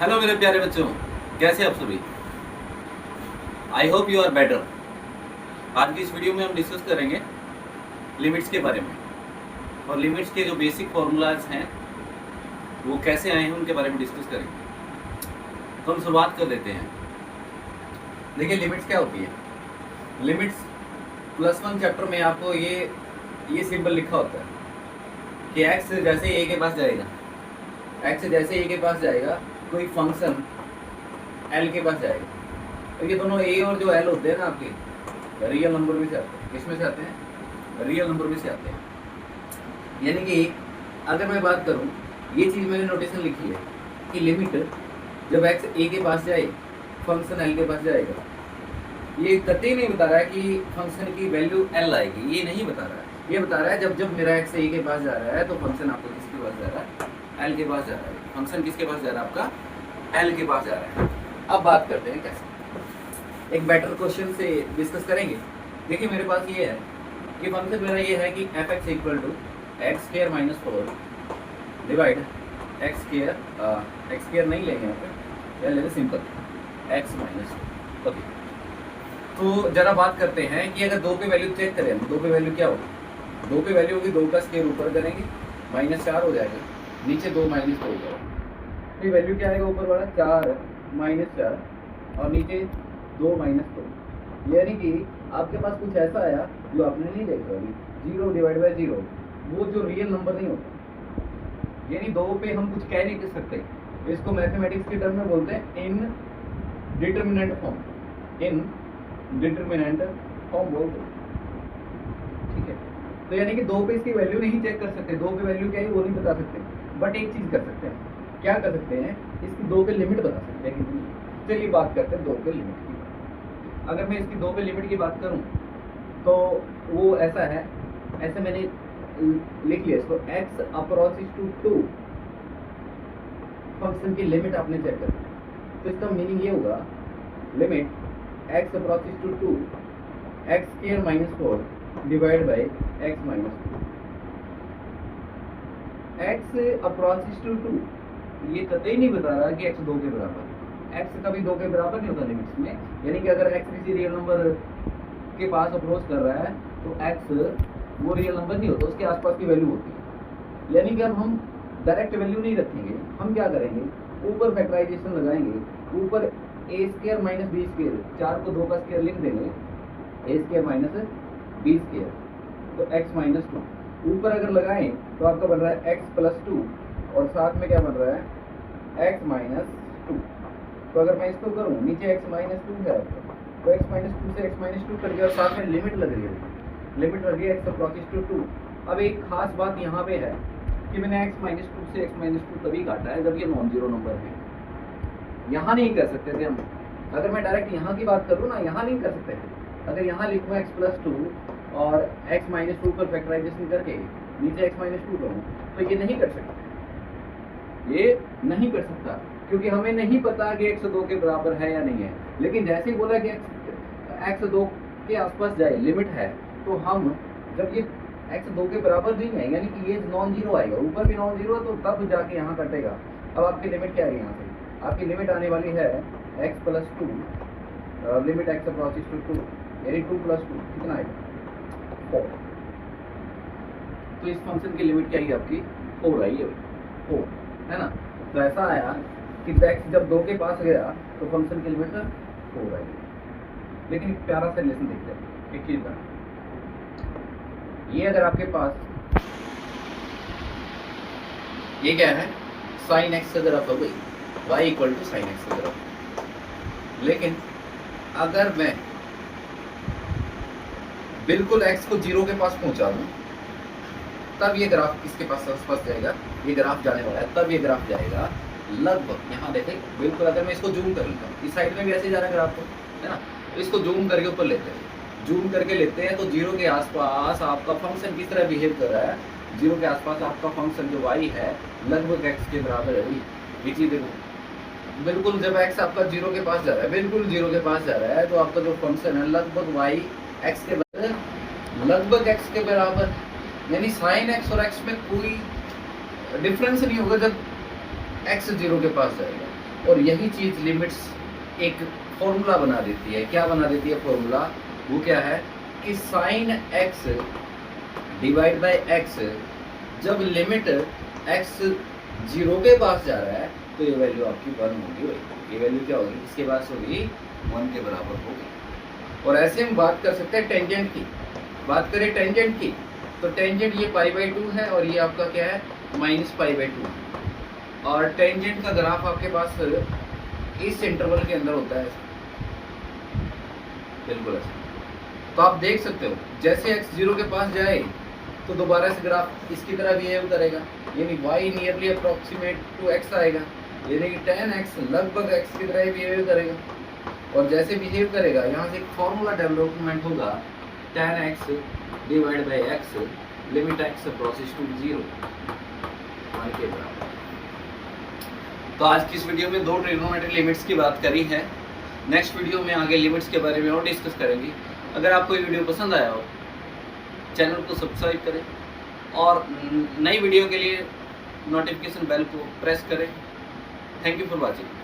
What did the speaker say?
Hello मेरे प्यारे बच्चों, कैसे आप सभी। I hope you are better. आज की इस वीडियो में हम डिस्कस करेंगे लिमिट्स के बारे में, और लिमिट्स के जो बेसिक फॉर्मूलाज हैं वो कैसे आए हैं उनके बारे में डिस्कस करेंगे। तो हम शुरुआत कर लेते हैं। देखिए लिमिट्स क्या होती है। लिमिट्स +1 चैप्टर में आपको ये सिंबल लिखा होता है कि एक्स जैसे ए के पास जाएगा, एक्स जैसे ए के पास जाएगा कोई फंक्शन एल के पास जाएगा, तो ये दोनों ए और जो एल होते हैं ना आपके रियल नंबर में से आते हैं। किसमें से आते हैं? रियल नंबर में से आते हैं। यानी कि अगर मैं बात करूं, ये चीज़ मैंने नोटेशन लिखी है कि लिमिट जब एक्स ए के पास जाए फंक्शन एल के पास जाएगा, ये कतई नहीं बता रहा है कि फंक्शन की वैल्यू एल आएगी, ये नहीं बता रहा है। ये बता रहा है जब मेरा एक्स ए के पास जा रहा है तो फंक्शन आपको किसके पास जा रहा है? एल के पास जा रहा है। फंक्शन किसके पास जा रहा है? आपका एल के पास जा रहा है। अब बात करते हैं कैसे। एक बेटर क्वेश्चन से डिस्कस करेंगे। देखिए मेरे पास ये है कि फंक्शन मेरा ये है कि f x equal to x square minus 4 divide x square नहीं लेंगे यहाँ पे, या लेंगे सिंपल एक्स माइनस। ओके, तो जरा बात करते हैं कि अगर दो पे वैल्यू चेक करें, दो पे वैल्यू क्या होगी? दो पे वैल्यू होगी, 2 का स्क्वायर ऊपर करेंगे -4 हो जाएगा, नीचे 2 -2 हो जाएगा। तो वैल्यू क्या आएगा? ऊपर वाला 4 -4 और नीचे 2 -2। यानी कि आपके पास कुछ ऐसा आया जो आपने नहीं देखा अभी, 0 डिवाइड बाई 0, वो जो रियल नंबर नहीं होता। यानी दो पे हम कुछ कह नहीं कर सकते। इसको मैथमेटिक्स के टर्म में बोलते हैं इन डिटर्मिनेंट फॉर्म। इन डिटर्मिनेंट फॉर्म बोलते हैं, ठीक है। तो यानी कि दो पे इसकी वैल्यू नहीं चेक कर सकते, दो पे वैल्यू क्या है वो नहीं बता सकते, बट एक चीज कर सकते हैं। क्या कर सकते हैं? इसकी दो पे लिमिट बता सकते हैं कि चलिए बात करते हैं दो पे लिमिट की। अगर मैं इसकी दो पे लिमिट की बात करूं तो वो ऐसा है, ऐसे मैंने लिख लिया इसको, x अप्रोचेस टू 2 फंक्शन की लिमिट आपने चेक करनी है। तो इसका मीनिंग ये होगा limit x approaches to 2 x square minus 4 divide by x minus 2। x approaches to 2 ये कतई नहीं बता रहा कि x 2 के बराबर है। x कभी 2 के बराबर नहीं होता लिमिट्स में। यानी कि अगर x किसी रियल नंबर के पास अप्रोच कर रहा है तो x वो रियल नंबर नहीं होता, उसके आसपास की वैल्यू होती है। यानी कि अब हम डायरेक्ट वैल्यू नहीं रखेंगे, हम क्या करेंगे? ऊपर फैक्टराइजेशन लगाएंगे, ऊपर a square minus b square, 4 को 2 का स्क्वायर लिख देंगे, a square minus b square, तो x माइनस 2 ऊपर अगर लगाएं तो आपका बन रहा है x प्लस 2 और साथ में क्या बन रहा है? x minus 2। तो अगर मैं इसको करूं, नीचे x माइनस 2 है आपका, तो x माइनस 2 से x माइनस 2 कर दिया और साथ में लिमिट लग रही है, लिमिट लग रही है x अप्रोचेस टू 2। अब एक खास बात यहाँ पे है कि मैंने x माइनस 2 से x माइनस 2 तभी काटा है जब ये नॉन जीरो नंबर है। यहाँ नहीं कर सकते थे हम। अगर मैं डायरेक्ट यहाँ की बात करूँ ना, यहाँ नहीं कर सकते। अगर यहाँ लिखूँ x प्लस 2 और x माइनस 2 पर फैक्टराइजेशन करके नीचे x माइनस 2 करूँ, तो ये नहीं कर सकते, ये नहीं कर सकता, क्योंकि हमें नहीं पता कि x 2 के बराबर है या नहीं है। लेकिन जैसे ही बोला कि x 2 के आसपास जाए, लिमिट है, तो हम जब ये x 2 के बराबर नहीं है, यानी कि ये नॉन जीरो आएगा, ऊपर भी नॉन जीरो, तो तब जाके यहाँ कटेगा। अब आपकी लिमिट क्या है? यहाँ से आपकी लिमिट आने वाली है x plus 2, limit x approaches to 2, यानी 2 प्लस 2 कितना आएगा? 4। तो इस फंक्शन की लिमिट क्या है आपकी? 4 आई है, 4 है ना। तो ऐसा आया कि x जब 2 के पास गया तो फंक्शन की लिमिट 4 आई। लेकिन एक प्यारा सा रिलेशन देखते हैं एक चीज का। ये अगर आपके पास ये क्या है? साइन एक्स की तरफ हो गई, y equal to sine x की तरफ। लेकिन अगर मैं बिल्कुल x को 0 के पास पहुंचा दूं, तब ये ग्राफ किसके पास आसपास जाएगा? ये ग्राफ जाने वाला है, तब ये ग्राफ जाएगा लगभग, यहाँ देखें बिल्कुल, अगर मैं इसको जूम कर लेता हूँ, इस साइड में भी ऐसे जा रहा है ग्राफ को, है ना। तो इसको जूम करके ऊपर लेते हैं, जूम करके लेते हैं, तो 0 के आसपास आपका फंक्शन किस तरह बिहेव कर रहा है? 0 के आसपास आपका फंक्शन जो y है लगभग x के बराबर है। ये चीज देखो, बिल्कुल जब x आपका 0 के पास जा रहा है, बिल्कुल 0 के पास जा रहा है, तो आपका जो फंक्शन है लगभग y x के बराबर, लगभग x के बराबर, यानी साइन x और x में कोई डिफरेंस नहीं होगा जब x 0 के पास जाएगा। और यही चीज़ लिमिट्स एक फॉर्मूला बना देती है। क्या बना देती है फॉर्मूला? वो क्या है कि sine x divide by x, जब लिमिट x 0 के पास जा रहा है तो ये वैल्यू आपकी 1 होगी भाई। ये वैल्यू क्या होगी? इसके पास होगी 1 के बराबर होगी। और ऐसे हम बात कर सकते हैं टेंजेंट की। बात करें टेंजेंट की तो टेंजेंट ये π/2 है और ये आपका क्या है -π/2। और टेंजेंट का ग्राफ आपके पास इस इंटरवल के अंदर होता है, बिल्कुल ऐसा। तो आप देख सकते हो जैसे x 0 के पास जाए तो दोबारा से ग्राफ इसकी तरह बिहेव करेगा, यानी y nearly approximate to x आएगा, यानी कि tan x लगभग x की तरह ही बिहेव करेगा। और जैसे बिहेव करेगा यहाँ से एक फॉर्मूला डेवलपमेंट होगा tan x divide by x limit x approaches to 0 1 के बराबर। तो आज की इस वीडियो में दो ट्रिग्नोमेट्रिक लिमिट्स की बात करी है। नेक्स्ट वीडियो में आगे लिमिट्स के बारे में और डिस्कस करेंगे। अगर आपको ये वीडियो पसंद आया हो चैनल को सब्सक्राइब करें और नई वीडियो के लिए नोटिफिकेशन बेल को प्रेस करें। Thank you for watching.